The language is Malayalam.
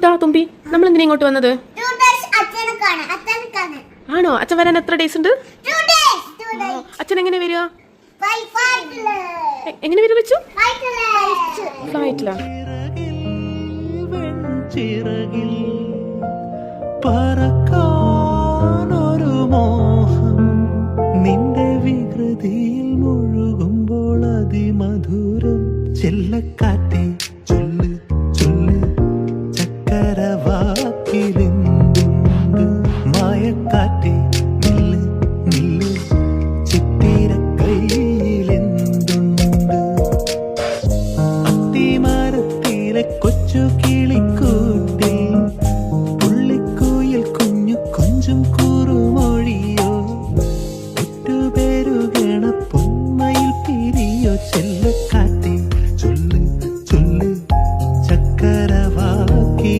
സുൽത്താ തുമ്പി, നമ്മൾ എന്തിനാ ഇങ്ങോട്ട് വന്നത്? ആണോ? അച്ഛൻ വരാൻ എത്ര ഡേയ്സ് ഉണ്ട്? അച്ഛൻ എങ്ങനെ വരിക? എങ്ങനെ വരിക വെച്ചു? ഫ്ലൈറ്റിലാ? പറക്കാനൊരു മോഹം നിന്റെ വികൃതിയിൽ മുഴുകുമ്പോൾ അതിമധുരം ചെല്ലക്കാറ്റ്